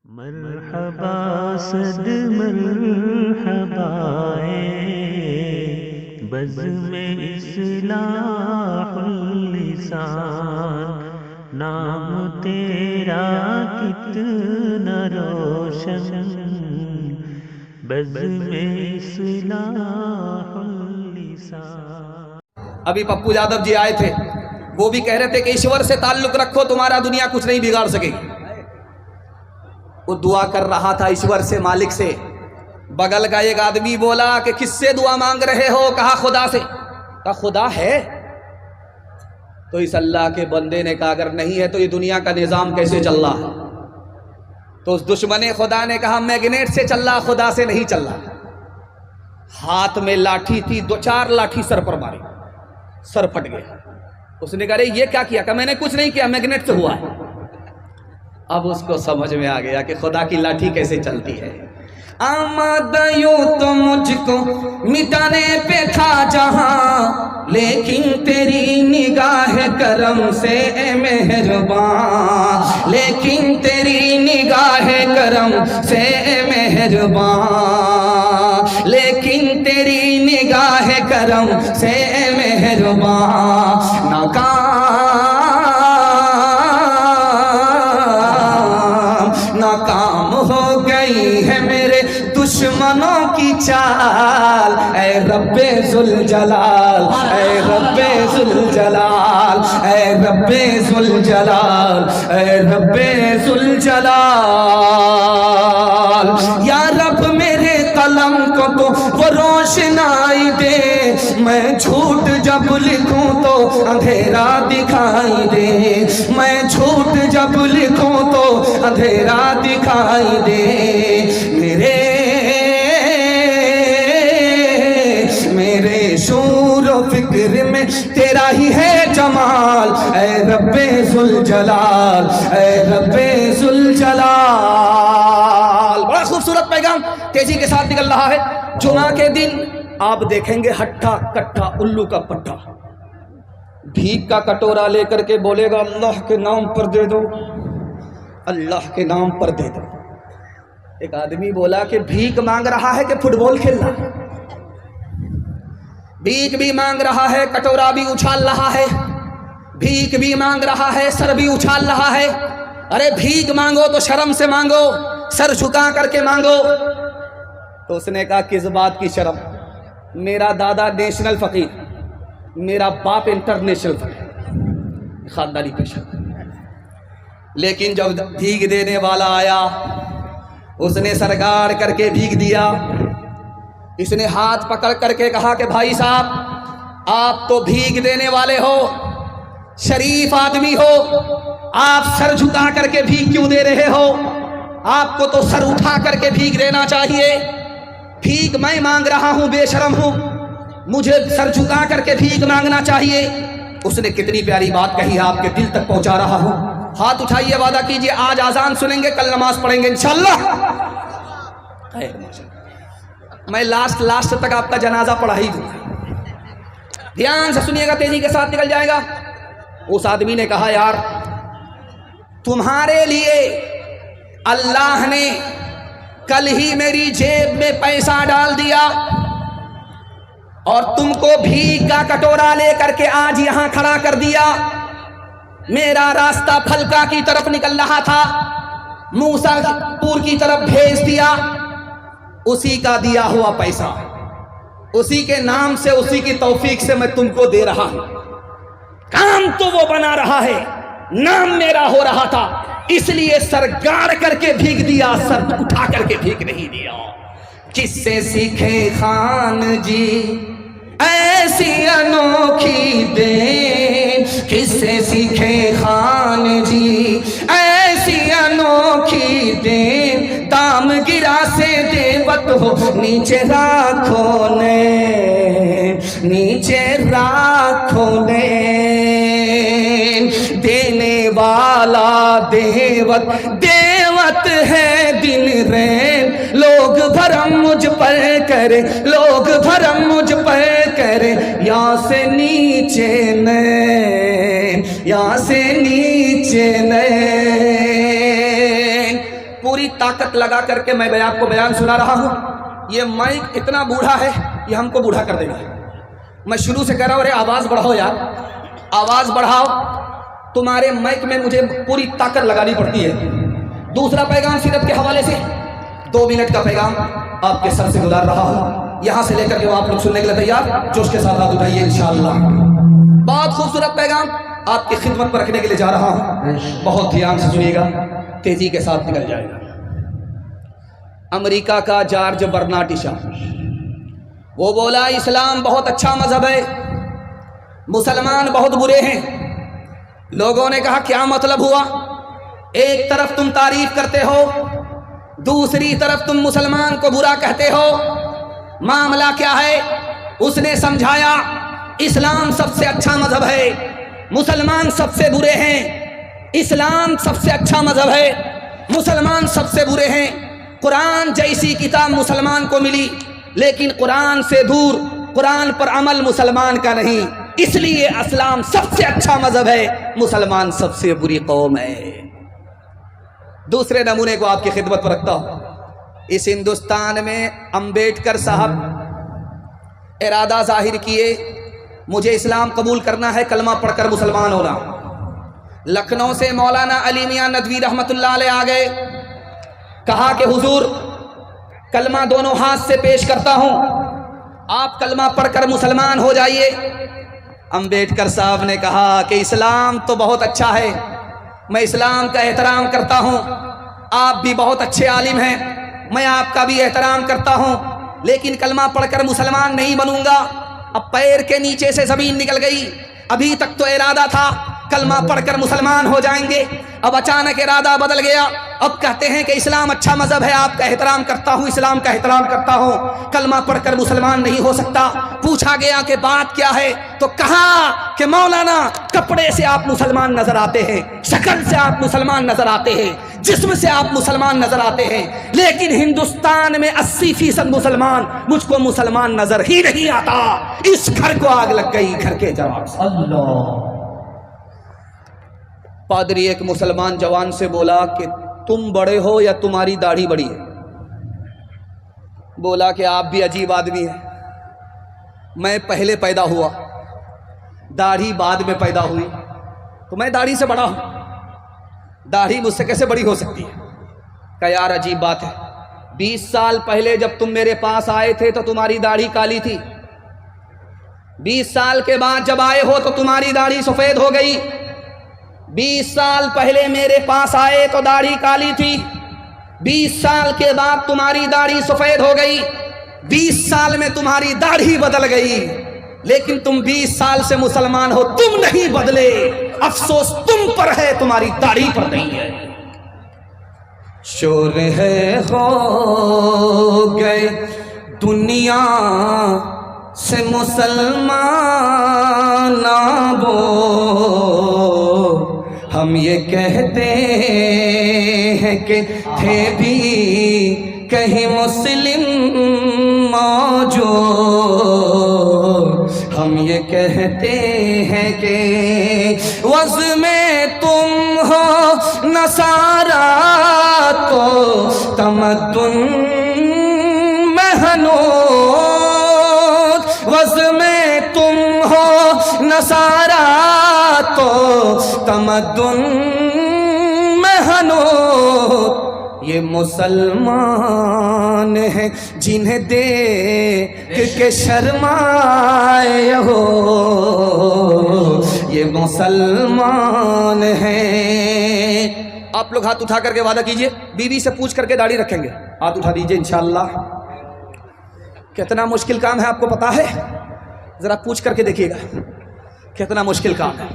मरहबा सद मरहबाए बज़ में इस्लाहुल लिसान, नाम तेरा कितना रोशन बज़ में इस्लाहुल लिसान। अभी पप्पू यादव जी आए थे, वो भी कह रहे थे कि ईश्वर से ताल्लुक रखो, तुम्हारा दुनिया कुछ नहीं बिगाड़ सकेगी। वो दुआ कर रहा था ईश्वर से, मालिक से। बगल का एक आदमी बोला कि किससे दुआ मांग रहे हो? कहा खुदा से। कहा खुदा है? तो इस अल्लाह के बंदे ने कहा अगर नहीं है तो ये दुनिया का निजाम कैसे चल रहा है? तो उस दुश्मने खुदा ने कहा मैग्नेट से चल रहा, खुदा से नहीं चल रहा। हाथ में लाठी थी, 2-4 लाठी सर पर मारी, सर फट गया। उसने कहा ये क्या किया? कहा मैंने कुछ नहीं किया, मैग्नेट से हुआ है। अब उसको समझ में आ गया कि खुदा की लाठी कैसे चलती है। आमदयो तो मुझको मिटाने पे था जहां, लेकिन तेरी निगाह करम से ए मेहरबान, लेकिन तेरी निगाह करम से ए मेहरबान, लेकिन तेरी निगाह करम से ए मेहरबान। नाकाम हो गई है मेरे दुश्मनों की चाल, ऐ रब्बे जुल जलाल, ऐ रब्बे जुल जलाल, ऐ रब्बे जुल जलाल, ऐ रब्बे जुल जलाल। या रब मेरे कलम को तो वो रोशनाई दे, मैं झूठ जब लिखूं तो अंधेरा दिखाई दे, मैं झूठ जब लिखूं तो अंधेरा दिखाई दे। मेरे शूर फिक्र में तेरा ही है जमाल, ऐ रब्बे जुल जलाल, ऐ रब्बे जुल जलाल। बड़ा खूबसूरत पैगाम तेजी के साथ निकल रहा है। जुमा के दिन आप देखेंगे हट्ठा कट्ठा उल्लू का पट्टा भीख का कटोरा लेकर के बोलेगा अल्लाह के नाम पर दे दो, अल्लाह के नाम पर दे दो। एक आदमी बोला कि भीख मांग रहा है कि फुटबॉल खेल रहा है? भीख भी मांग रहा है, कटोरा भी उछाल रहा है, भीख भी मांग रहा है, सर भी उछाल रहा है। अरे भीख मांगो तो शर्म से मांगो, सर झुका करके मांगो। तो उसने कहा किस बात की शर्म? मेरा दादा नेशनल फकीर, मेरा बाप इंटरनेशनल फकीर, खानदानी पेशा। लेकिन जब भीख देने वाला आया, उसने सरकार करके भीख दिया। इसने हाथ पकड़ करके कहा कि भाई साहब आप तो भीख देने वाले हो, शरीफ आदमी हो, आप सर झुका करके भीख क्यों दे रहे हो? आपको तो सर उठा करके भीख देना चाहिए। भीख मैं मांग रहा हूं, बेशरम हूं, मुझे सर झुका करके भीख मांगना चाहिए। उसने कितनी प्यारी बात कही है, आपके दिल तक पहुंचा रहा हूं। हाथ उठाइए, वादा कीजिए आज आजान सुनेंगे, कल नमाज पढ़ेंगे इंशाल्लाह। मैं लास्ट तक आपका जनाजा पढ़ा ही दूंगा। ध्यान से सुनिएगा, तेजी के साथ निकल जाएगा। उस आदमी ने कहा यार तुम्हारे लिए अल्लाह ने कल ही मेरी जेब में पैसा डाल दिया और तुमको भीख का कटोरा लेकर के आज यहां खड़ा कर दिया। मेरा रास्ता फलका की तरफ निकल रहा था, मूसापुर की तरफ भेज दिया। उसी का दिया हुआ पैसा, उसी के नाम से, उसी की तौफीक से मैं तुमको दे रहा हूं। काम तो वो बना रहा है, नाम मेरा हो रहा था, इसलिए सर गाड़ करके भीख दिया, सर उठा करके भीख नहीं दिया। किससे सीखे खान जी ऐसी अनोखी देन, किससे सीखे खान जी ऐसी अनोखी देन, दाम गिरा से देवत हो नीचे राखो ने, नीचे राखो ने। देने वाला देवत, देवत है दिन रैन, लोग भरम मुझ पर करे, लोग भरम मुझ पर करे, यहाँ से नीचे न, यहाँ से नीचे न। पूरी ताकत लगा करके मैं आपको बयान सुना रहा हूँ। ये माइक इतना बूढ़ा है, ये हमको बूढ़ा कर देगा। मैं शुरू से कह रहा हूँ, अरे आवाज़ बढ़ाओ यार, आवाज़ बढ़ाओ। तुम्हारे माइक में मुझे पूरी ताकत लगानी पड़ती है। दूसरा पैगाम सीरत के हवाले से 2 मिनट का पैगाम आपके सर से गुजार रहा हूँ। यहाँ से लेकर के वो आप लोग सुनने के लिए तैयार, जोश के साथ हाथ उठाइए इंशाअल्लाह। बहुत खूबसूरत पैगाम आपकी खिदमत पर रखने के लिए जा रहा हूँ, बहुत ध्यान से सुनिएगा, तेजी के साथ निकल जाएगा। अमेरिका का जॉर्ज बर्नार्ड शॉ, वो बोला इस्लाम बहुत अच्छा मजहब है, मुसलमान बहुत बुरे हैं। लोगों ने कहा क्या मतलब हुआ? एक तरफ तुम तारीफ करते हो, दूसरी तरफ तुम मुसलमान को बुरा कहते हो, मामला क्या है? उसने समझाया इस्लाम सबसे अच्छा मजहब है, मुसलमान सबसे बुरे हैं। इस्लाम सबसे अच्छा मजहब है, मुसलमान सबसे बुरे हैं। कुरान जैसी किताब मुसलमान को मिली, लेकिन कुरान से दूर, कुरान पर अमल मुसलमान का नहीं, इसलिए इस्लाम सबसे अच्छा मजहब है, मुसलमान सबसे बुरी कौम है। दूसरे नमूने को आपकी खिदमत पर रखता हूं। इस हिंदुस्तान में अंबेडकर साहब इरादा जाहिर किए, मुझे इस्लाम कबूल करना है, कलमा पढ़कर मुसलमान होना। लखनऊ से मौलाना अली मियां नदवी रहमतुल्लाह अलैह आ गए, कहा कि हुजूर कलमा दोनों हाथ से पेश करता हूं, आप कलमा पढ़कर मुसलमान हो जाइए। अंबेडकर साहब ने कहा कि इस्लाम तो बहुत अच्छा है, मैं इस्लाम का एहतराम करता हूं, आप भी बहुत अच्छे आलिम हैं, मैं आपका भी एहतराम करता हूं, लेकिन कलमा पढ़कर मुसलमान नहीं बनूंगा। अब पैर के नीचे से जमीन निकल गई। अभी तक तो इरादा था कलमा पढ़कर मुसलमान हो जाएंगे, अब अचानक इरादा बदल गया। अब कहते हैं कि इस्लाम अच्छा मजहब है, आपका एहतराम करता हूँ, इस्लाम का एहतराम करता हूँ, कलमा पढ़कर मुसलमान नहीं हो सकता। पूछा गया कि बात क्या है, तो कहा कि मौलाना कपड़े से आप मुसलमान नजर आते हैं, शक्ल से आप मुसलमान नजर आते हैं, जिस्म से आप मुसलमान नजर आते हैं, लेकिन हिंदुस्तान में 80% मुसलमान, मुझको मुसलमान नजर ही नहीं आता। इस घर को आग लग गई, घर के जवाब से। अल्लाह। पादरी एक मुसलमान जवान से बोला कि तुम बड़े हो या तुम्हारी दाढ़ी बड़ी है? बोला कि आप भी अजीब आदमी हैं, मैं पहले पैदा हुआ, दाढ़ी बाद में पैदा हुई, तो मैं दाढ़ी से बड़ा हूं, दाढ़ी मुझसे कैसे बड़ी हो सकती है? क्या यार अजीब बात है, 20 साल पहले जब तुम मेरे पास आए थे तो तुम्हारी दाढ़ी काली थी, 20 साल के बाद जब आए हो तो तुम्हारी दाढ़ी सफेद हो गई। 20 साल पहले मेरे पास आए तो दाढ़ी काली थी, 20 साल के बाद तुम्हारी दाढ़ी सफेद हो गई, 20 साल में तुम्हारी दाढ़ी बदल गई, लेकिन तुम 20 साल से मुसलमान हो, तुम नहीं बदले। अफसोस तुम पर है, तुम्हारी दाढ़ी पर नहीं है। शोर है हो गए दुनिया से मुसलमान वो, हम ये कहते हैं कि थे भी कहीं मुस्लिम मौजूद, हम ये कहते हैं कि वज़ में तुम हो नसारा तो तमद्दुन में हनूद, वज़ में तुम हो नसारा तो तमद्दुन में हनूद, ये मुसलमान हैं जिन्हें देख के शर्माए हो, ये मुसलमान हैं। आप लोग हाथ उठा करके वादा कीजिए, बीवी से पूछ करके दाढ़ी रखेंगे, हाथ उठा दीजिए इंशाअल्लाह। कितना मुश्किल काम है आपको पता है? जरा पूछ करके देखिएगा कितना मुश्किल काम है।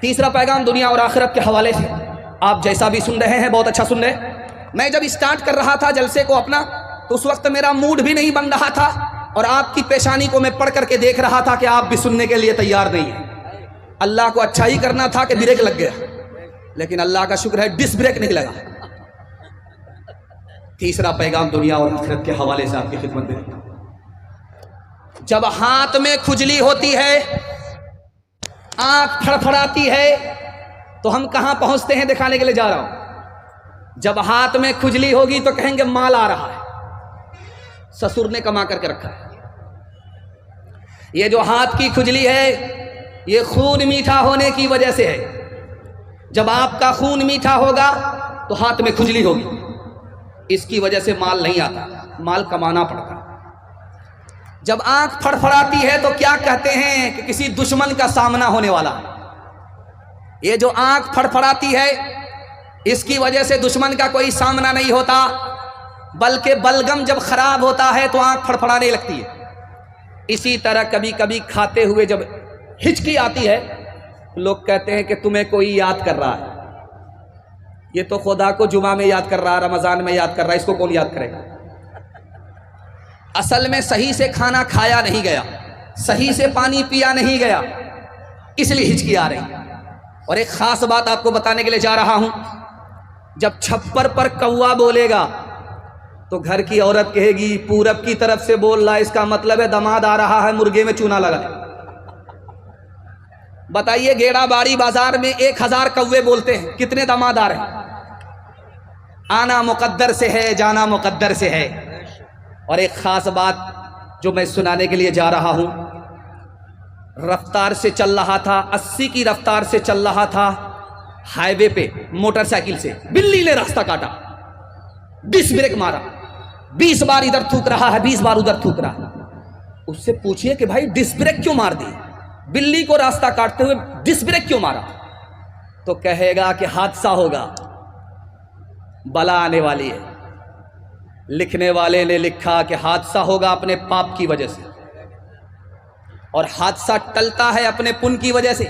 तीसरा पैगाम दुनिया और आखिरत के हवाले से, आप जैसा भी सुन रहे हैं बहुत अच्छा सुन रहे हैं। मैं जब स्टार्ट कर रहा था जलसे को अपना, तो उस वक्त मेरा मूड भी नहीं बन रहा था, और आपकी पेशानी को मैं पढ़ करके देख रहा था कि आप भी सुनने के लिए तैयार नहीं है। अल्लाह को अच्छा ही करना था कि ब्रेक लग गया, लेकिन अल्लाह का शुक्र है डिस्क ब्रेक नहीं लगा। तीसरा पैगाम दुनिया और आखिरत के हवाले से आपकी खिदमत में, जब हाथ में खुजली होती है, आंख फड़फड़ाती है, तो हम कहां पहुंचते हैं दिखाने के लिए जा रहा हूं। जब हाथ में खुजली होगी तो कहेंगे माल आ रहा है, ससुर ने कमा करके रखा है। ये जो हाथ की खुजली है ये खून मीठा होने की वजह से है। जब आपका खून मीठा होगा तो हाथ में खुजली होगी, इसकी वजह से माल नहीं आता, माल कमाना पड़ता। जब आंख फड़फड़ाती है तो क्या कहते हैं कि किसी दुश्मन का सामना होने वाला है। ये जो आंख फड़फड़ाती है इसकी वजह से दुश्मन का कोई सामना नहीं होता, बल्कि बलगम जब खराब होता है तो आंख फड़फड़ाने लगती है। इसी तरह कभी कभी खाते हुए जब हिचकी आती है लोग कहते हैं कि तुम्हें कोई याद कर रहा है। ये तो खुदा को जुमा में याद कर रहा है, रमजान में याद कर रहा है, इसको कौन याद करेगा। असल में सही से खाना खाया नहीं गया, सही से पानी पिया नहीं गया, इसलिए हिचकी आ रही। और एक खास बात आपको बताने के लिए जा रहा हूं, जब छप्पर पर कौवा बोलेगा तो घर की औरत कहेगी पूरब की तरफ से बोल रहा है, इसका मतलब है दामाद आ रहा है, मुर्गे में चूना लगा। बताइए गेड़ाबाड़ी बाजार में 1000 कौवे बोलते हैं, कितने दामाद आ रहे हैं। आना मुकद्दर से है, जाना मुकद्दर से है। और एक खास बात जो मैं सुनाने के लिए जा रहा हूं, रफ्तार से चल रहा था, 80 की रफ्तार से चल रहा था हाईवे पे मोटरसाइकिल से, बिल्ली ने रास्ता काटा, डिस्क ब्रेक मारा, 20 बार इधर थूक रहा है, 20 बार उधर थूक रहा है। उससे पूछिए कि भाई डिस्क ब्रेक क्यों मार दी, बिल्ली को रास्ता काटते हुए डिस्क ब्रेक क्यों मारा, तो कहेगा कि हादसा होगा, बला आने वाली है। लिखने वाले ने लिखा कि हादसा होगा अपने पाप की वजह से, और हादसा टलता है अपने पुण्य की वजह से।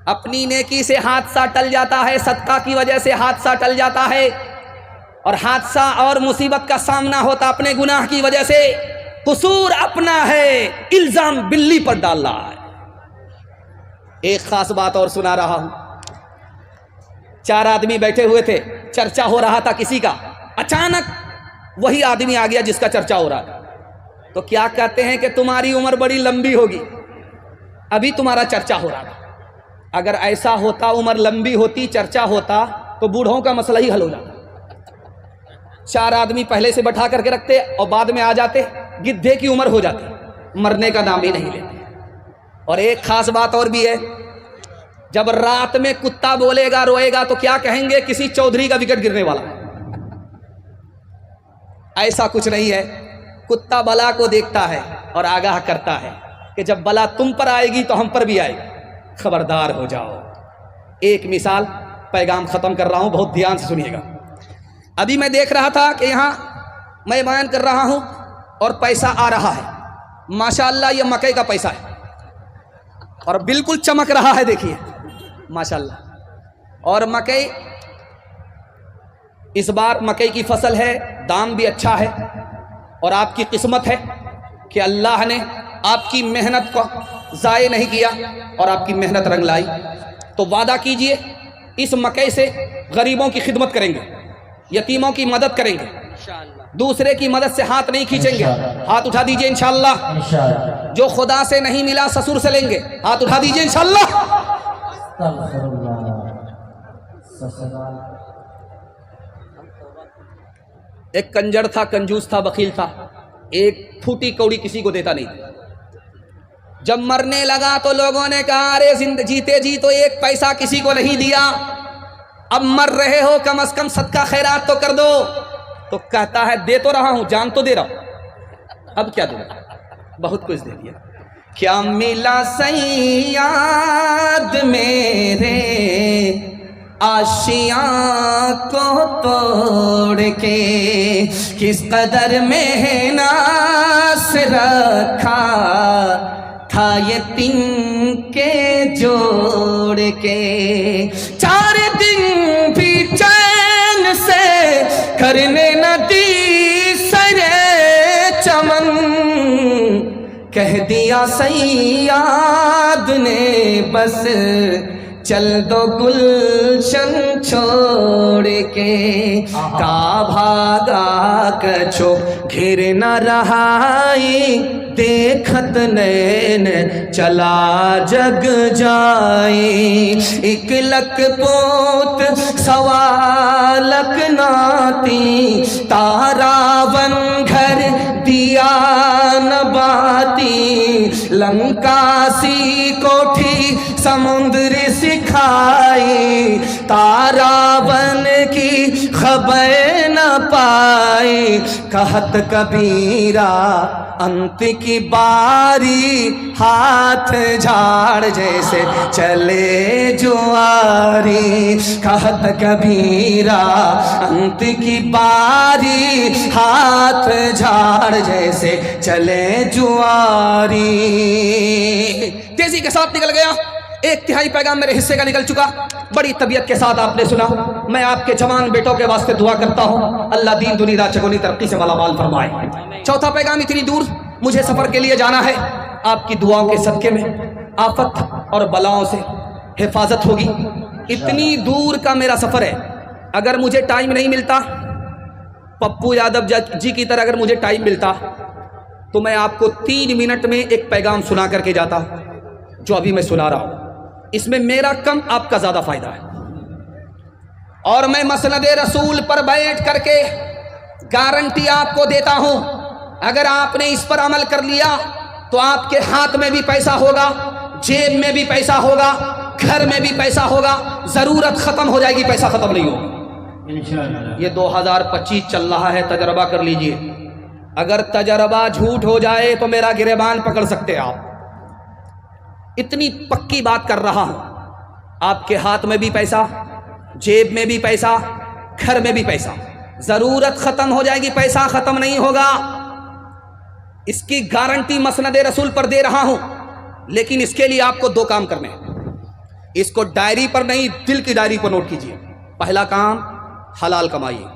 अपनी नेकी से हादसा टल जाता है, सदका की वजह से हादसा टल जाता है, और हादसा और मुसीबत का सामना होता अपने गुनाह की वजह से। कसूर अपना है, इल्जाम बिल्ली पर डाल रहा है। एक खास बात और सुना रहा हूं, 4 आदमी बैठे हुए थे, चर्चा हो रहा था किसी का, अचानक वही आदमी आ गया जिसका चर्चा हो रहा था। तो क्या कहते हैं कि तुम्हारी उम्र बड़ी लंबी होगी, अभी तुम्हारा चर्चा हो रहा था। अगर ऐसा होता, उम्र लंबी होती, चर्चा होता, तो बूढ़ों का मसला ही हल हो जाता। 4 आदमी पहले से बैठा करके रखते और बाद में आ जाते, गिद्धे की उम्र हो जाती, मरने का नाम ही नहीं लेते। और एक खास बात और भी है, जब रात में कुत्ता बोलेगा, रोएगा, तो क्या कहेंगे, किसी चौधरी का विकेट गिरने वाला। ऐसा कुछ नहीं है, कुत्ता बला को देखता है और आगाह करता है कि जब बला तुम पर आएगी तो हम पर भी आएगी, खबरदार हो जाओ। एक मिसाल, पैगाम खत्म कर रहा हूं, बहुत ध्यान से सुनिएगा। अभी मैं देख रहा था कि यहां मैं बयान कर रहा हूं और पैसा आ रहा है, माशाअल्लाह ये मकई का पैसा है और बिल्कुल चमक रहा है, देखिए माशाअल्लाह। और मकई, इस बार मकई की फसल है, दाम भी अच्छा है, और आपकी किस्मत है कि अल्लाह ने आपकी मेहनत को ज़ाय नहीं किया और आपकी मेहनत रंग लाई। तो वादा कीजिए इस मकई से गरीबों की खिदमत करेंगे, यतीमों की मदद करेंगे, दूसरे की मदद से हाथ नहीं खींचेंगे। हाथ उठा दीजिए इंशाअल्लाह। जो खुदा से नहीं मिला ससुर से लेंगे, हाथ उठा दीजिए इंशाअल्लाह। एक कंजर था, कंजूस था, बखील था, एक फूटी कौड़ी किसी को देता नहीं। जब मरने लगा तो लोगों ने कहा अरे जीते जी तो 1 पैसा किसी को नहीं दिया, अब मर रहे हो कम से कम सदका खैरात तो कर दो। तो कहता है दे तो रहा हूं, जान तो दे रहा हूं, अब क्या दूं, बहुत कुछ दे दिया। क्या मिला सैयाद मेरे आशियां को तोड़ के, किस कदर मेहनत रखा था यतीम के जोड़ के। 4 दिन भी चैन से करने न दी सरे चमन, कह दिया सैयाद ने बस चल दो गुलशन छोड़ के, का भागा कछो घिर न रहाई, देखत नैन चला जग जाए। एक लक पोत सवा लक नाती, तारावन घर दिया न बाती। लंका सी कोठी समुद्र सिखाई, तारावन की खबर न पाई। कहत कबीरा अंत की बारी, हाथ झाड़ जैसे चले जुआरी। कहत कबीरा अंत की बारी, हाथ झाड़ जैसे चले जुआरी। तेजी के साथ निकल गया। एक तिहाई पैगाम मेरे हिस्से का निकल चुका। बड़ी तबीयत के साथ आपने सुना। मैं आपके जवान बेटों के वास्ते दुआ करता हूँ, अल्लाह दीन दुनिया चगुनी तरक्की से मालामाल फरमाए। चौथा पैगाम, इतनी दूर मुझे सफर के लिए जाना है, आपकी दुआओं के सदके में आफत और बलाओं से हिफाजत होगी। इतनी दूर का मेरा सफर है, अगर मुझे टाइम नहीं मिलता, पप्पू यादव जी की तरह अगर मुझे टाइम मिलता, तो मैं आपको 3 मिनट में एक पैगाम सुना करके जाता, जो अभी मैं सुना रहा हूं। इसमें मेरा कम, आपका ज्यादा फायदा है। और मैं मसनद रसूल पर बैठ करके गारंटी आपको देता हूं, अगर आपने इस पर अमल कर लिया तो आपके हाथ में भी पैसा होगा, जेब में भी पैसा होगा, घर में भी पैसा होगा। जरूरत खत्म हो जाएगी, पैसा खत्म नहीं होगा। ये 2025 चल रहा है, तजर्बा कर लीजिए। अगर तजर्बा झूठ हो जाए तो मेरा गिरेबान पकड़ सकते हैं आप। इतनी पक्की बात कर रहा हूं, आपके हाथ में भी पैसा, जेब में भी पैसा, घर में भी पैसा। जरूरत खत्म हो जाएगी, पैसा खत्म नहीं होगा। इसकी गारंटी मसनद रसूल पर दे रहा हूं। लेकिन इसके लिए आपको 2 काम करने हैं। इसको डायरी पर नहीं, दिल की डायरी पर नोट कीजिए। पहला काम, हलाल कमाइए।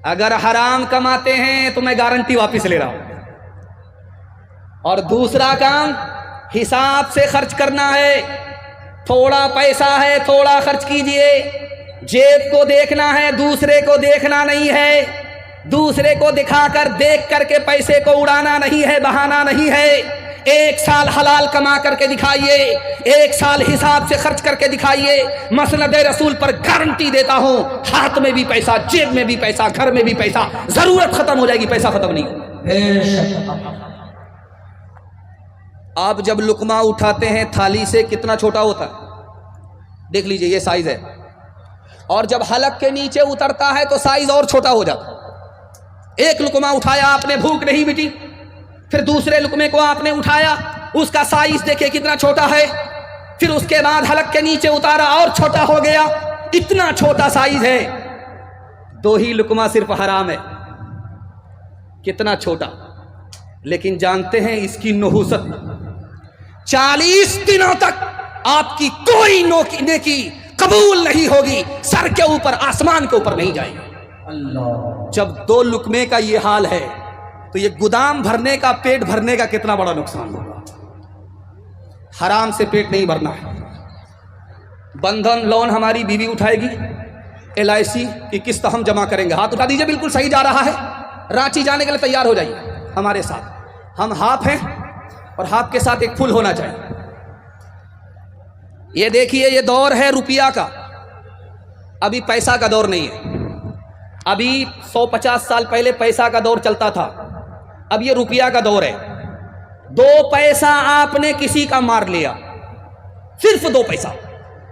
अगर हराम कमाते हैं तो मैं गारंटी वापस ले रहा हूं। और दूसरा काम, हिसाब से खर्च करना है। थोड़ा पैसा है, थोड़ा खर्च कीजिए। जेब को देखना है, दूसरे को देखना नहीं है। दूसरे को दिखाकर, देख करके पैसे को उड़ाना नहीं है, बहाना नहीं है। 1 साल हलाल कमा करके दिखाइए, 1 साल हिसाब से खर्च करके दिखाइए। मसनद रसूल पर गारंटी देता हूं, हाथ में भी पैसा, जेब में भी पैसा, घर में भी पैसा। जरूरत खत्म हो जाएगी, पैसा खत्म नहीं होगा। आप जब लुकमा उठाते हैं थाली से, कितना छोटा होता है, देख लीजिए, ये साइज है। और जब हलक के नीचे उतरता है तो साइज और छोटा हो जाता है। एक लुकमा उठाया आपने, भूख नहीं मिटी, फिर दूसरे लुकमे को आपने उठाया, उसका साइज देखिए कितना छोटा है। फिर उसके बाद हलक के नीचे उतारा और छोटा हो गया। इतना छोटा साइज है। 2 ही लुकमा सिर्फ हराम है। कितना छोटा, लेकिन जानते हैं इसकी नहुसत। 40 दिनों तक आपकी कोई नेकी कबूल नहीं होगी, सर के ऊपर, आसमान के ऊपर नहीं जाएगी। जब 2 लुकमे का ये हाल है, तो ये गोदाम भरने का, पेट भरने का कितना बड़ा नुकसान होगा। हराम से पेट नहीं भरना है। बंधन लोन हमारी बीवी उठाएगी, LIC की किस्त हम जमा करेंगे। हाथ उठा दीजिए, बिल्कुल सही जा रहा है। रांची जाने के लिए तैयार हो जाइए हमारे साथ। हम हाफ हैं और हाफ के साथ एक फुल होना चाहिए। ये देखिए, ये दौर है रुपया का, अभी पैसा का दौर नहीं है। अभी 150 साल पहले पैसा का दौर चलता था, अब ये रुपया का दौर है। 2 पैसा आपने किसी का मार लिया, सिर्फ 2 पैसा,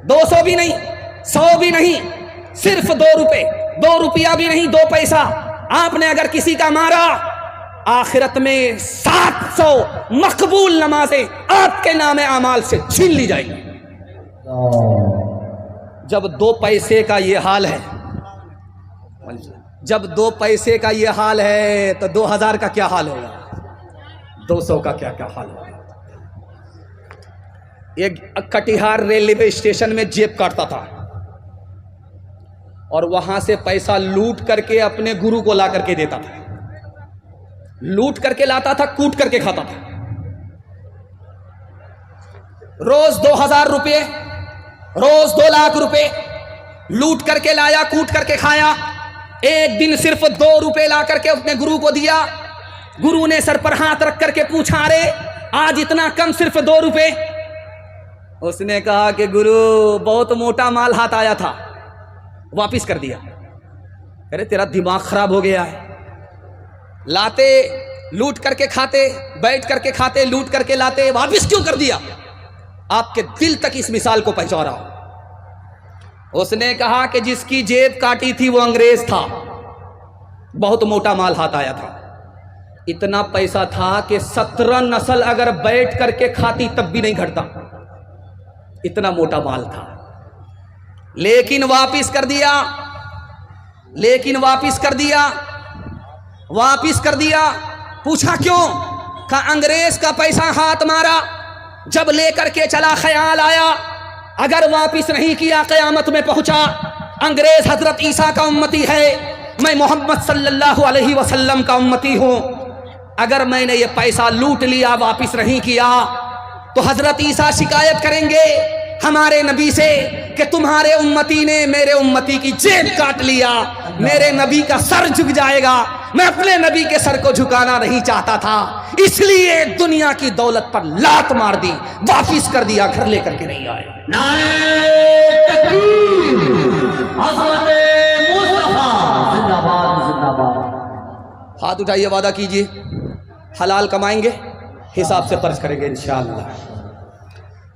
200 भी नहीं, 100 भी नहीं, सिर्फ 2 रुपए, 2 रुपया भी नहीं, 2 पैसा आपने अगर किसी का मारा, आखिरत में 700 मकबूल नमाजें आपके नामे अमाल से छीन ली जाएगी। जब 2 पैसे का ये हाल है, जब 2 पैसे का ये हाल है, तो 2000 का क्या हाल होगा, 200 का क्या क्या हाल होगा। एक कटिहार रेलवे स्टेशन में जेब काटता था और वहां से पैसा लूट करके अपने गुरु को ला करके देता था। लूट करके लाता था, कूट करके खाता था। रोज 2000 रुपये रोज 2 लाख रुपए लूट करके लाया, कूट करके खाया। एक दिन सिर्फ 2 रुपए ला करके अपने गुरु को दिया। गुरु ने सर पर हाथ रख करके पूछा, अरे आज इतना कम, सिर्फ 2 रुपए? उसने कहा कि गुरु बहुत मोटा माल हाथ आया था, वापिस कर दिया। अरे तेरा दिमाग खराब हो गया है, लाते लूट करके खाते, बैठ करके खाते, लूट करके लाते, वापिस क्यों कर दिया? आपके दिल तक इस मिसाल को पहुंचा रहा हूं। उसने कहा कि जिसकी जेब काटी थी वो अंग्रेज था, बहुत मोटा माल हाथ आया था, इतना पैसा था कि 17 नस्ल अगर बैठ करके खाती तब भी नहीं घटता, इतना मोटा माल था। लेकिन वापिस कर दिया, लेकिन वापिस कर दिया, वापिस कर दिया। पूछा क्यों? कहा अंग्रेज का पैसा हाथ मारा, जब लेकर के चला ख्याल आया अगर वापिस नहीं किया क़यामत में पहुंचा। अंग्रेज हजरत ईसा का उम्मती है, मैं मोहम्मद सल्लल्लाहु अलैहि वसल्लम का उम्मती हूं। अगर मैंने ये पैसा लूट लिया, वापिस नहीं किया, तो हजरत ईसा शिकायत करेंगे हमारे नबी से कि तुम्हारे उम्मती ने मेरे उम्मती की जेब काट लिया, मेरे नबी का सर झुक जाएगा। मैं अपने नबी के सर को झुकाना नहीं चाहता था, इसलिए दुनिया की दौलत पर लात मार दी, वापिस कर दिया, घर लेकर के नहीं आए। हाथ उठाइए, वादा कीजिए हलाल कमाएंगे, हिसाब से खर्च करेंगे इंशाअल्लाह।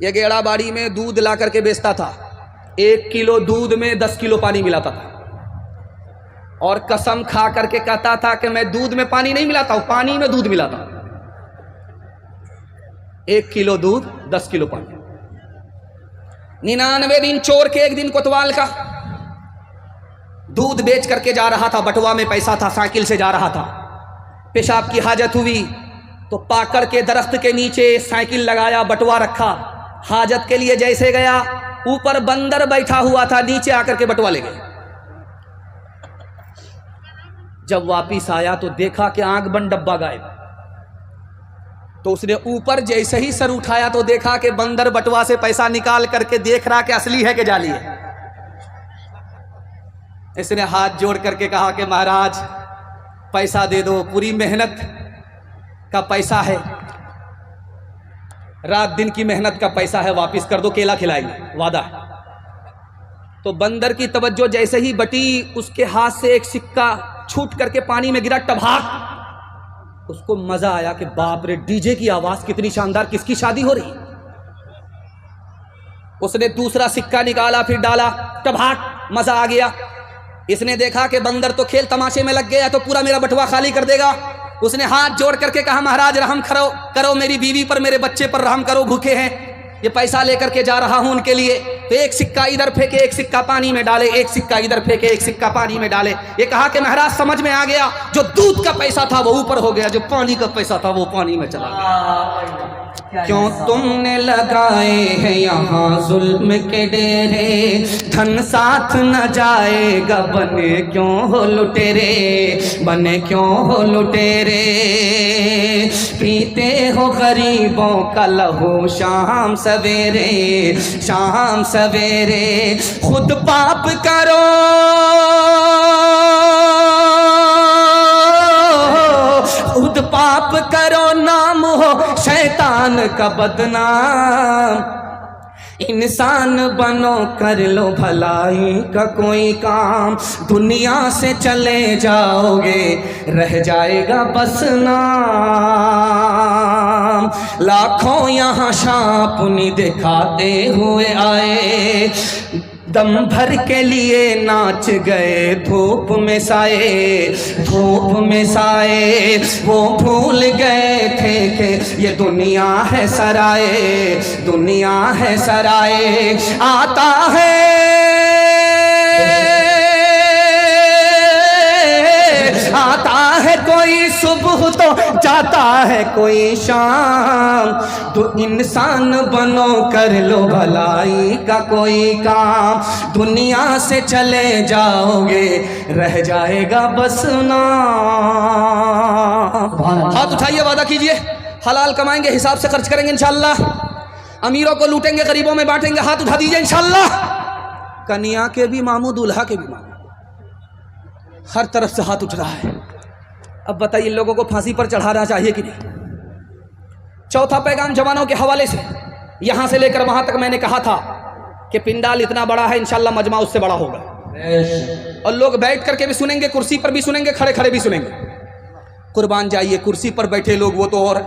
ये गेड़ा बाड़ी में दूध ला करके बेचता था, 1 किलो दूध में 10 किलो पानी मिलाता था, और कसम खा करके कहता था कि मैं दूध में पानी नहीं मिलाता हूं, पानी में दूध मिलाता हूं। 1 किलो दूध 10 किलो पानी। 99 दिन चोर के, 1 दिन कोतवाल का। दूध बेच करके जा रहा था, बटुआ में पैसा था, साइकिल से जा रहा था, पेशाब की हाजत हुई तो पाकड़ के दरख्त के नीचे साइकिल लगाया, बटुआ रखा, हाजत के लिए जैसे गया, ऊपर बंदर बैठा हुआ था, नीचे आकर के बटुआ ले गए। जब वापिस आया तो देखा कि आंख बंद, डब्बा गायब। तो उसने ऊपर जैसे ही सर उठाया तो देखा कि बंदर बटुआ से पैसा निकाल करके देख रहा कि असली है कि जाली है। इसने हाथ जोड़ करके कहा कि महाराज पैसा दे दो, पूरी मेहनत का पैसा है, रात दिन की मेहनत का पैसा है, वापिस कर दो, केला खिलाएंगे, वादा है। तो बंदर की तवज्जो जैसे ही बटी, उसके हाथ से एक सिक्का छूट करके पानी में गिरा, टभाक। उसको मजा आया कि बाप रे, डीजे की आवाज कितनी शानदार, किसकी शादी हो रही। उसने दूसरा सिक्का निकाला, फिर डाला, टभाक, मजा आ गया। इसने देखा कि बंदर तो खेल तमाशे में लग गया, तो पूरा मेरा बटुआ खाली कर देगा। उसने हाथ जोड़ करके कहा महाराज रहम करो, मेरी बीवी पर, मेरे बच्चे पर रहम करो, भूखे हैं, ये पैसा लेकर के जा रहा हूं उनके लिए। तो एक सिक्का इधर फेंके, एक सिक्का पानी में डाले, एक सिक्का इधर फेंके, एक सिक्का पानी में डाले। ये कहा कि महाराज समझ में आ गया, जो दूध का पैसा था वो ऊपर हो गया, जो पानी का पैसा था वो पानी में चला गया। क्यों तुमने लगाए हैं यहाँ जुल्म के डेरे, धन साथ न जाएगा, बने क्यों हो लुटेरे, बने क्यों हो लुटेरे। पीते हो गरीबों का लहू शाम सवेरे, शाम सवेरे। खुद पाप करो, खुद पाप करो, नाम हो शैतान का बदनाम। इंसान बनो, कर लो भलाई का कोई काम, दुनिया से चले जाओगे, रह जाएगा बस नाम। लाखों यहाँ शापुनी दिखाते हुए आए, दम भर के लिए नाच गए धूप में साए, धूप में साए। वो भूल गए थे कि ये दुनिया है सराय, दुनिया है सराय। आता है आता है कोई सुबह तो जाता है कोई शाम। तो इंसान बनो, कर लो भलाई का कोई काम, दुनिया से चले जाओगे, रह जाएगा बस नाम। हाथ उठाइए, वादा कीजिए हलाल कमाएंगे, हिसाब से खर्च करेंगे इंशाअल्लाह। अमीरों को लूटेंगे, गरीबों में बांटेंगे, हाथ उठा दीजिए इंशाअल्लाह। कन्या के भी मामू, दूल्हा के भी मामू, हर तरफ से हाथ उठ रहा है। अब बताइए लोगों को फांसी पर चढ़ाना चाहिए कि नहीं? चौथा पैगाम जवानों के हवाले से, यहां से लेकर वहां तक मैंने कहा था कि पिंडाल इतना बड़ा है, इंशाअल्लाह मजमा उससे बड़ा होगा, और लोग बैठ करके भी सुनेंगे, कुर्सी पर भी सुनेंगे, खड़े खड़े भी सुनेंगे। कुर्बान जाइए, कुर्सी पर बैठे लोग वो तो और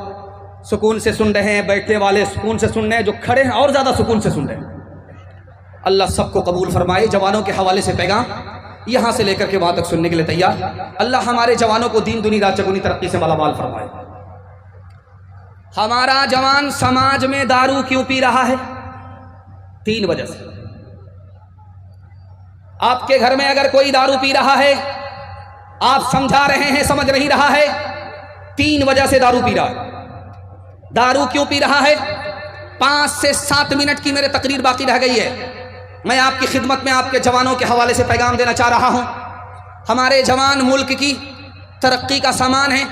सुकून से सुन रहे हैं, बैठने वाले सुकून से सुन रहे हैं, जो खड़े हैं और ज़्यादा सुकून से सुन रहे हैं। अल्लाह सबको कबूल फरमाए। जवानों के हवाले से पैगाम यहाँ से लेकर के वहाँ तक सुनने के लिए तैयार। अल्लाह हमारे जवानों को दीन दुनी रात चगुनी तरक्की से मालामाल फरमाए। हमारा जवान समाज में दारू क्यों पी रहा है? 3 वजह से। आपके घर में अगर कोई दारू पी रहा है, आप समझा रहे हैं, समझ नहीं रहा है, 3 वजह से दारू पी रहा है। दारू क्यों पी रहा है? 5 से 7 मिनट की मेरे तकरीर बाकी रह गई है। मैं आपकी खिदमत में आपके जवानों के हवाले से पैगाम देना चाह रहा हूं। हमारे जवान मुल्क की तरक्की का सामान है।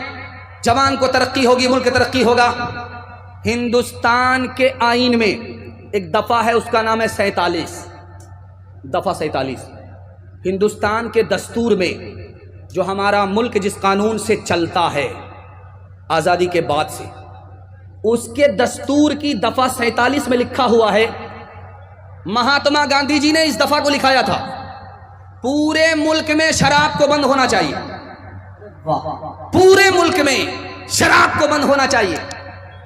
जवान को तरक्की होगी, मुल्क तरक्की होगा। हिंदुस्तान के आईन में एक दफ़ा है, उसका नाम है 47, दफ़ा 47। हिंदुस्तान के दस्तूर में, जो हमारा मुल्क जिस कानून से चलता है आज़ादी के बाद से, उसके दस्तूर की दफ़ा 47 में लिखा हुआ है, महात्मा गांधी जी ने इस दफ़ा को लिखाया था, पूरे मुल्क में शराब को बंद होना चाहिए। पूरे मुल्क में शराब को बंद होना चाहिए।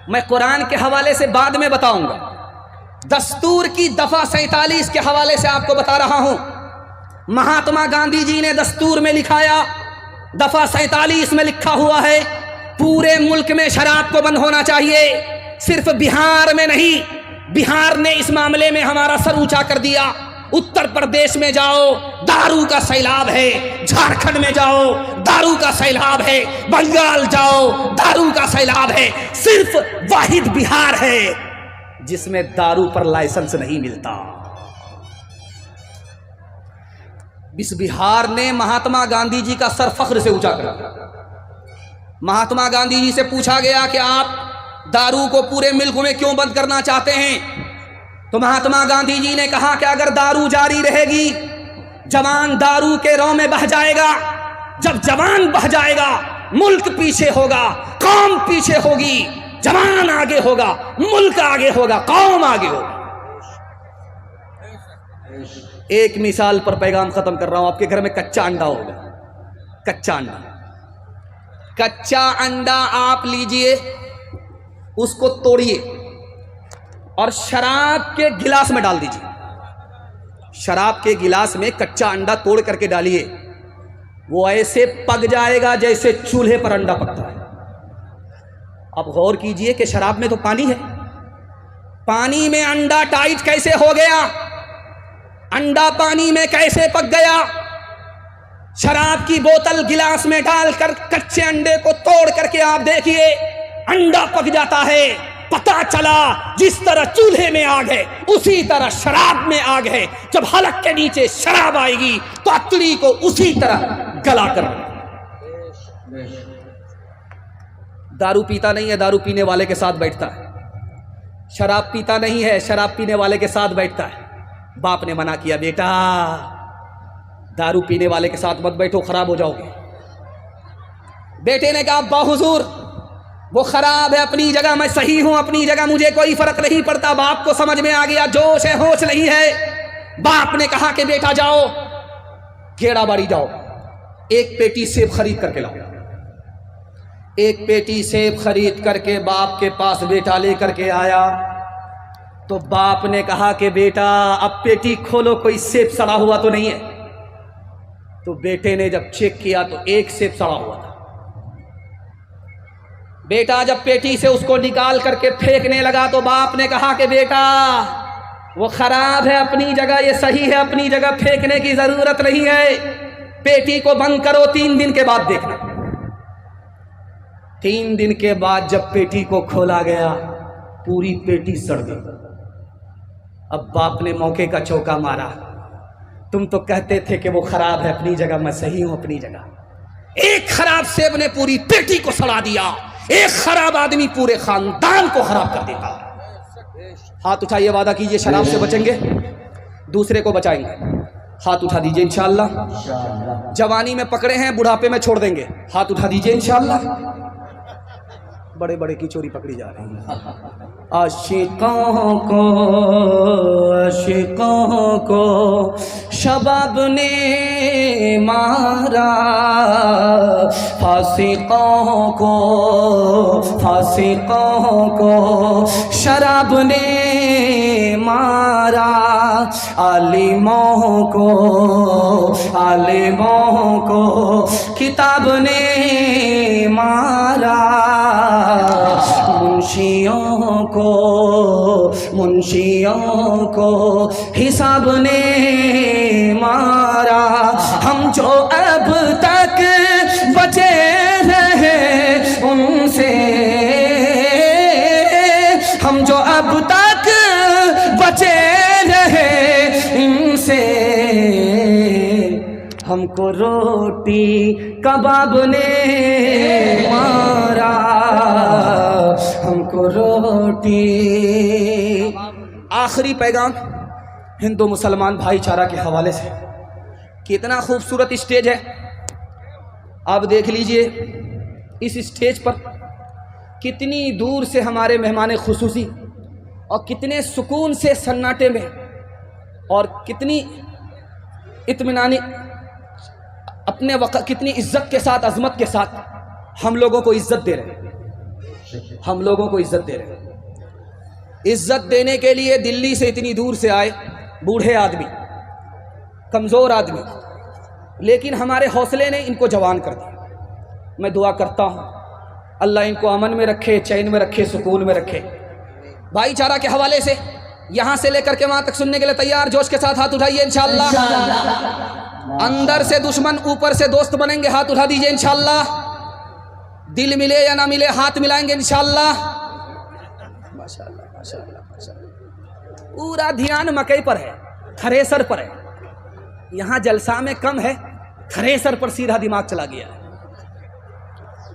मैं कुरान के हवाले से बाद में बताऊंगा, दस्तूर की दफ़ा 47 के हवाले से आपको बता रहा हूं। महात्मा गांधी जी ने दस्तूर में लिखाया, दफ़ा 47 में लिखा हुआ है, पूरे मुल्क में शराब को बंद होना चाहिए। सिर्फ बिहार में नहीं, बिहार ने इस मामले में हमारा सर ऊंचा कर दिया। उत्तर प्रदेश में जाओ, दारू का सैलाब है। झारखंड में जाओ, दारू का सैलाब है। बंगाल जाओ, दारू का सैलाब है। सिर्फ वाहिद बिहार है जिसमें दारू पर लाइसेंस नहीं मिलता। इस बिहार ने महात्मा गांधी जी का सर फख्र से ऊंचा करा। महात्मा गांधी जी से पूछा गया कि आप दारू को पूरे मुल्क में क्यों बंद करना चाहते हैं? तो महात्मा गांधी जी ने कहा कि अगर दारू जारी रहेगी, जवान दारू के रौं में बह जाएगा। जब जवान बह जाएगा, मुल्क पीछे होगा, कौम पीछे होगी। जवान आगे होगा, मुल्क आगे होगा, कौम आगे होगी। एक मिसाल पर पैगाम खत्म कर रहा हूं। आपके घर में कच्चा अंडा होगा, कच्चा अंडा। कच्चा अंडा आप लीजिए, उसको तोड़िए और शराब के गिलास में डाल दीजिए। शराब के गिलास में कच्चा अंडा तोड़ करके डालिए, वो ऐसे पक जाएगा जैसे चूल्हे पर अंडा पकता है। अब गौर कीजिए कि शराब में तो पानी है, पानी में अंडा टाइट कैसे हो गया? अंडा पानी में कैसे पक गया? शराब की बोतल गिलास में डालकर कच्चे अंडे को तोड़ करके आप देखिए, अंडा पक जाता है। पता चला जिस तरह चूल्हे में आग है, उसी तरह शराब में आग है। जब हलक के नीचे शराब आएगी तो अतड़ी को उसी तरह गला कर। दारू पीता नहीं है, दारू पीने वाले के साथ बैठता है। शराब पीता नहीं है, शराब पीने वाले के साथ बैठता है। बाप ने मना किया, बेटा दारू पीने वाले के साथ मत बैठो, खराब हो जाओगे। बेटे ने कहा, अब्बा हुजूर वो खराब है अपनी जगह, मैं सही हूं अपनी जगह, मुझे कोई फर्क नहीं पड़ता। बाप को समझ में आ गया, जोश है होश नहीं है। बाप ने कहा कि बेटा जाओ, गेड़ा बाड़ी जाओ, एक पेटी सेब खरीद करके लाओ। एक पेटी सेब खरीद करके बाप के पास बेटा लेकर के आया। तो बाप ने कहा कि बेटा अब पेटी खोलो, कोई सेब सड़ा हुआ तो नहीं है? तो बेटे ने जब चेक किया तो एक सेब सड़ा हुआ था। बेटा जब पेटी से उसको निकाल करके फेंकने लगा तो बाप ने कहा कि बेटा वो खराब है अपनी जगह, ये सही है अपनी जगह, फेंकने की जरूरत नहीं है। पेटी को बंद करो, 3 दिन के बाद देखना। 3 दिन के बाद जब पेटी को खोला गया, पूरी पेटी सड़ गई। अब बाप ने मौके का चौका मारा, तुम तो कहते थे कि वो खराब है अपनी जगह, मैं सही हूं अपनी जगह। एक खराब सेब ने पूरी पेटी को सड़ा दिया। एक खराब आदमी पूरे खानदान को खराब कर देता। हाथ उठाइए, वादा कीजिए शराब से बचेंगे, दूसरे को बचाएंगे। हाथ उठा दीजिए इंशाअल्लाह। जवानी में पकड़े हैं, बुढ़ापे में छोड़ देंगे। हाथ उठा दीजिए इंशाअल्लाह। बड़े बड़े की चोरी पकड़ी जा रही है। आशिकों को शबाब ने मारा, फासिकों को शराब ने मारा, आलिमों को किताब ने मारा, मुंशियों को हिसाब ने मारा। हम जो अब तक बचे रहे उनसे, हम जो अब तक बचे रहे इनसे, हमको रोटी कबाब ने मारा, हमको रोटी। आखिरी पैगाम हिंदू मुसलमान भाईचारा के हवाले से। कितना खूबसूरत स्टेज है, आप देख लीजिए। इस स्टेज पर कितनी दूर से हमारे मेहमान खुसूसी और कितने सुकून से सन्नाटे में और कितनी इत्मीनानी अपने वक्त, कितनी इज्जत के साथ, अजमत के साथ हम लोगों को इज्जत दे रहे हैं। हम लोगों को इज्जत दे रहे हैं। इज्जत देने के लिए दिल्ली से इतनी दूर से आए बूढ़े आदमी, कमज़ोर आदमी, लेकिन हमारे हौसले ने इनको जवान कर दिया। मैं दुआ करता हूँ अल्लाह इनको अमन में रखे, चैन में रखे, सुकून में रखे। भाईचारा के हवाले से यहाँ से लेकर के वहाँ तक सुनने के लिए तैयार? जोश के साथ हाथ उठाइए इंशाअल्लाह। अंदर से दुश्मन, ऊपर से दोस्त बनेंगे। हाथ उठा दीजिए इंशाअल्लाह। दिल मिले या ना मिले, हाथ मिलाएंगे इंशाअल्लाह। माशाअल्लाह, माशाअल्लाह, माशाअल्लाह। पूरा ध्यान मकई पर है, थ्रेसर पर है। यहाँ जलसा में कम है, थ्रेसर पर सीधा दिमाग चला गया।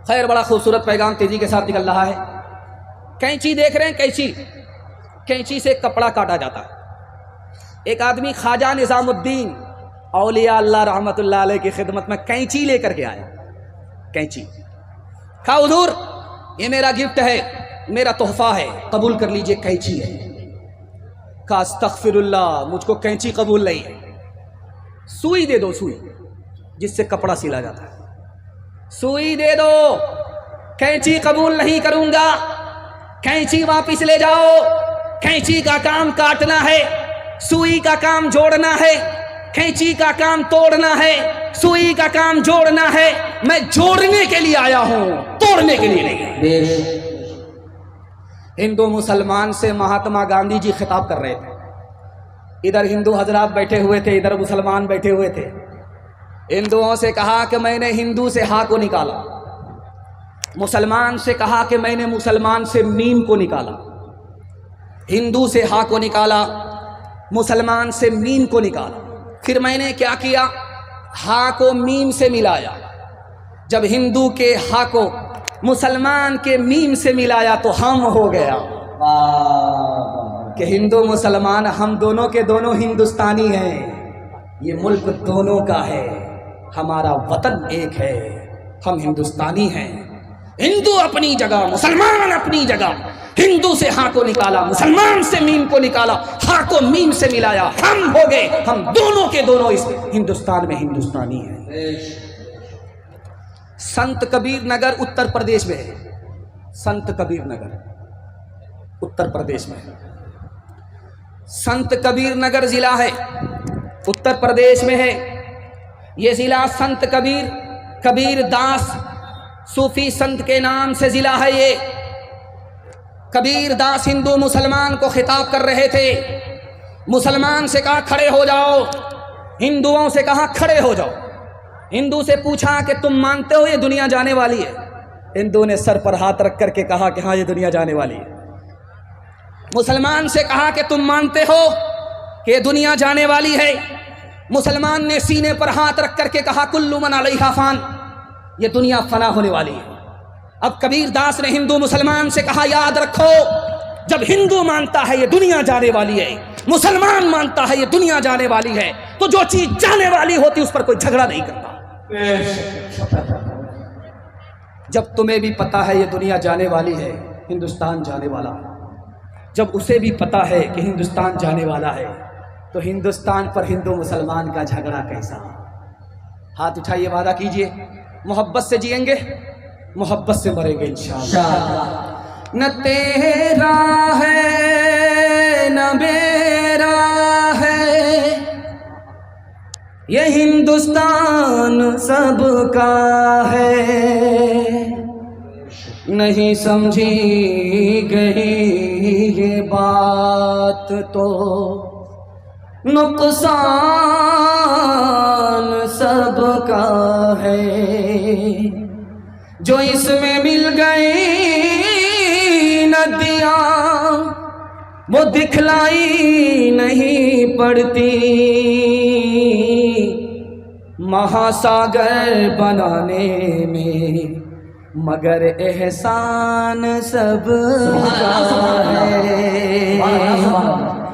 खैर, बड़ा खूबसूरत पैगाम तेजी के साथ निकल रहा है। कैंची देख रहे हैं, कैंची, कैंची से कपड़ा काटा जाता है। एक आदमी ख्वाजा निजामुद्दीन औलिया अल्लाह रहमतुल्लाह अलैह की खिदमत में कैंची लेकर के आया। कैंची कहा, हुजूर ये मेरा गिफ्ट है, मेरा तोहफा है, कबूल कर लीजिए। कैंची है। कहा, अस्तगफिरुल्लाह, मुझको कैंची कबूल नहीं है। सुई दे दो, सुई जिससे कपड़ा सिला जाता है, सुई दे दो। कैंची कबूल नहीं करूंगा। कैंची वापिस ले जाओ। कैंची का काम काटना है, सुई का काम जोड़ना है। कैंची का काम तोड़ना है, सुई का काम जोड़ना है। मैं जोड़ने के लिए आया हूं, तोड़ने के लिए नहीं। हिंदू मुसलमान से महात्मा गांधी जी खिताब कर रहे थे। इधर हिंदू हजरात बैठे हुए थे, इधर मुसलमान बैठे हुए थे। हिंदुओं से कहा कि मैंने हिंदू से हा को निकाला, मुसलमान से कहा कि मैंने मुसलमान से मीम को निकाला। हिंदू से हा को निकाला, मुसलमान से मीम को निकाला। फिर मैंने क्या किया, हा को मीम से मिलाया। जब हिंदू के हा को मुसलमान के मीम से मिलाया तो हम हो गया कि हिंदू मुसलमान हम दोनों के दोनों हिंदुस्तानी हैं। ये मुल्क दोनों का है, हमारा वतन एक है, हम हिंदुस्तानी हैं। हिंदू अपनी जगह, मुसलमान अपनी जगह। हिंदू से हा को निकाला, मुसलमान से मीम को निकाला, हा को मीम से मिलाया, हम हो गए, हम दोनों के दोनों इस हिंदुस्तान में हिंदुस्तानी हैं। संत कबीर नगर उत्तर प्रदेश में है। संत कबीर नगर उत्तर प्रदेश में है। संत कबीर नगर जिला है, उत्तर प्रदेश में है। यह जिला संत कबीर दास सूफी संत के नाम से जिला है। ये कबीर दास हिंदू मुसलमान को खिताब कर रहे थे। मुसलमान से कहा खड़े हो जाओ, हिंदुओं से कहा खड़े हो जाओ। हिंदू से पूछा कि तुम मानते हो ये दुनिया जाने वाली है? हिंदू ने सर पर हाथ रख करके कहा कि हाँ, ये दुनिया जाने वाली है। मुसलमान से कहा कि तुम मानते हो कि ये दुनिया जाने वाली है? मुसलमान ने सीने पर हाथ रख करके कहा कुल्लु मन अलैहा फान, ये दुनिया फना होने वाली है। अब कबीर दास ने हिंदू मुसलमान से कहा याद रखो, जब हिंदू मानता है ये दुनिया जाने वाली है, मुसलमान मानता है ये दुनिया जाने वाली है, तो जो चीज जाने वाली होती उस पर कोई झगड़ा नहीं करता। जब तुम्हें भी पता है ये दुनिया जाने वाली है, हिंदुस्तान जाने वाला, जब उसे भी पता है कि हिंदुस्तान जाने वाला है, तो हिंदुस्तान पर हिंदू मुसलमान का झगड़ा कैसा? हाथ उठाइए, वादा कीजिए मोहब्बत से जिएंगे, मोहब्बत से मरेंगे इंशाअल्लाह। न तेरा है न मेरा है, ये हिंदुस्तान सबका है। नहीं समझी गई ये बात तो नुकसान सबका है। जो इसमें मिल गई नदियाँ वो दिखलाई नहीं पड़ती, महासागर बनाने में मगर एहसान सबका है।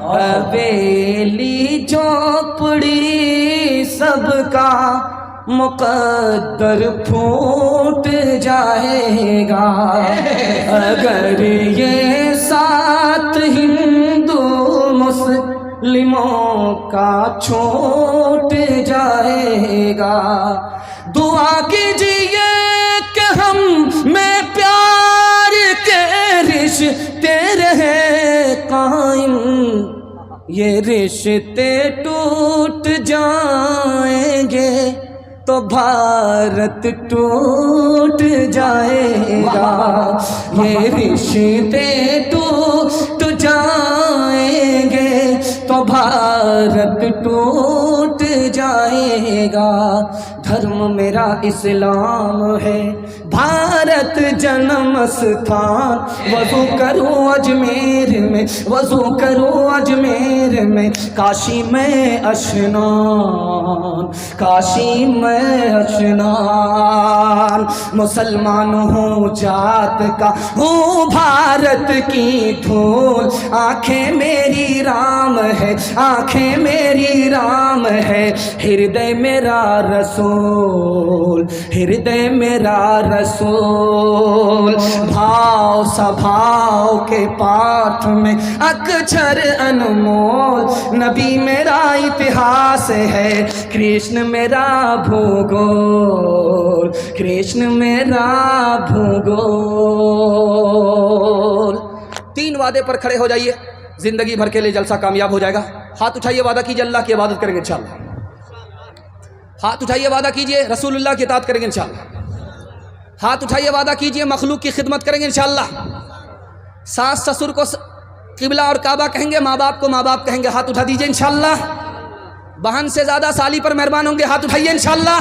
हवेली झोपड़ी सबका मुकद्दर फूट जाएगा, अगर ये साथ हिंदू मुस्लिमों का छूट जाएगा। दुआ कीजिए कि हम में प्यार के रिश्ते रहे कायम, ये रिश्ते टूट जाएंगे तो भारत टूट जाएगा। ये रिश्ते टूट जाएंगे तो भारत टूट जाएगा। धर्म मेरा इस्लाम है, भारत जन्म स्थान। वज़ू करूँ अजमेर में, वज़ू करूँ अजमेर में, काशी में अशनान, काशी में अशनान। मुसलमान हूँ जात का, हूँ भारत की धूल। आँखें मेरी राम है, आँखें मेरी राम है। हृदय मेरा रसूल, हृदय मेरा रसूल। भाव स्वभाव के पाठ में अक्षर अनमोल। नबी मेरा इतिहास है, कृष्ण मेरा भूगोल, कृष्ण मेरा भूगोल। 3 वादे पर खड़े हो जाइए, जिंदगी भर के लिए जलसा कामयाब हो जाएगा। हाथ उठाइए, वादा कीजिए अल्लाह की इबादत करेंगे इंशाअल्लाह। हाथ उठाइए, वादा कीजिए रसूलुल्लाह की इताअत करेंगे इंशाअल्लाह। हाथ उठाइए, वादा कीजिए मखलूक की खिदमत करेंगे इंशाअल्लाह। सास ससुर को किबला और काबा कहेंगे, माँ बाप को माँ बाप कहेंगे। हाथ उठा दीजिए इंशाअल्लाह। बहन से ज़्यादा साली पर मेहरबान होंगे, हाथ उठाइए इंशाअल्लाह।